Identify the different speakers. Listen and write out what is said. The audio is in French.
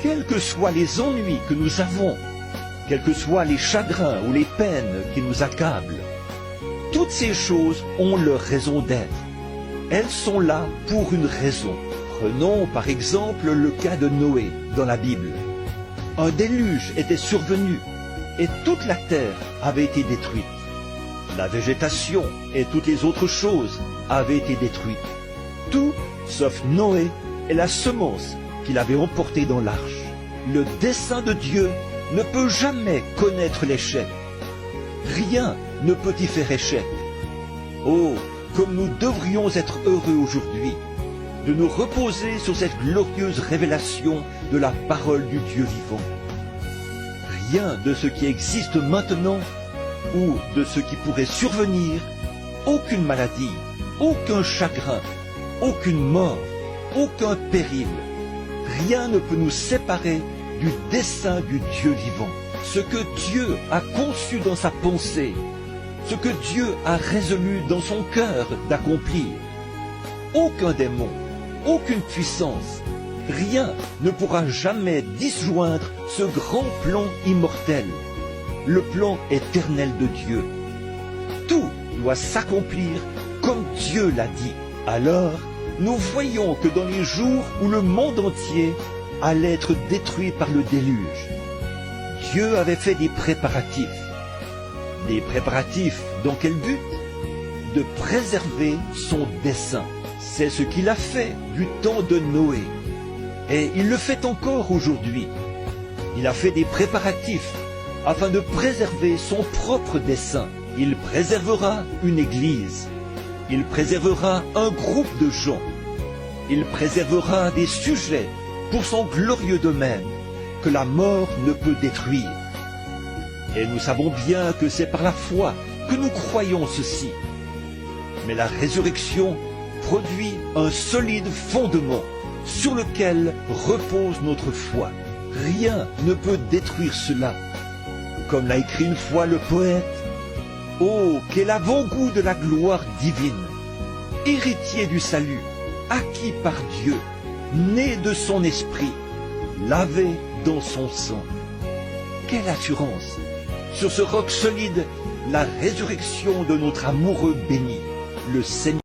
Speaker 1: Quels que soient les ennuis que nous avons, quels que soient les chagrins ou les peines qui nous accablent, toutes ces choses ont leur raison d'être. Elles sont là pour une raison. Prenons par exemple le cas de Noé dans la Bible. Un déluge était survenu et toute la terre avait été détruite. La végétation et toutes les autres choses avaient été détruites. Tout sauf Noé et la semence qu'il avait emportée dans l'arche. Le dessein de Dieu ne peut jamais connaître l'échec. Rien ne peut y faire échec. Oh, comme nous devrions être heureux aujourd'hui de nous reposer sur cette glorieuse révélation de la parole du Dieu vivant. Rien de ce qui existe maintenant ou de ce qui pourrait survenir, aucune maladie, aucun chagrin, aucune mort, aucun péril, rien ne peut nous séparer du dessein du Dieu vivant. Ce que Dieu a conçu dans sa pensée, ce que Dieu a résolu dans son cœur d'accomplir. Aucun démon, aucune puissance, rien ne pourra jamais disjoindre ce grand plan immortel, le plan éternel de Dieu. Tout doit s'accomplir comme Dieu l'a dit. Alors, nous voyons que dans les jours où le monde entier allait être détruit par le déluge, Dieu avait fait des préparatifs. Des préparatifs dans quel but? De préserver son dessein. C'est ce qu'il a fait du temps de Noé. Et il le fait encore aujourd'hui. Il a fait des préparatifs afin de préserver son propre dessein. Il préservera une église. Il préservera un groupe de gens. Il préservera des sujets pour son glorieux domaine que la mort ne peut détruire. Et nous savons bien que c'est par la foi que nous croyons ceci. Mais la résurrection produit un solide fondement sur lequel repose notre foi. Rien ne peut détruire cela. Comme l'a écrit une fois le poète, « Oh, quel avant-goût de la gloire divine, héritier du salut, acquis par Dieu, né de son esprit, lavé dans son sang. » Quelle assurance! Sur ce roc solide, la résurrection de notre amoureux béni, le Seigneur.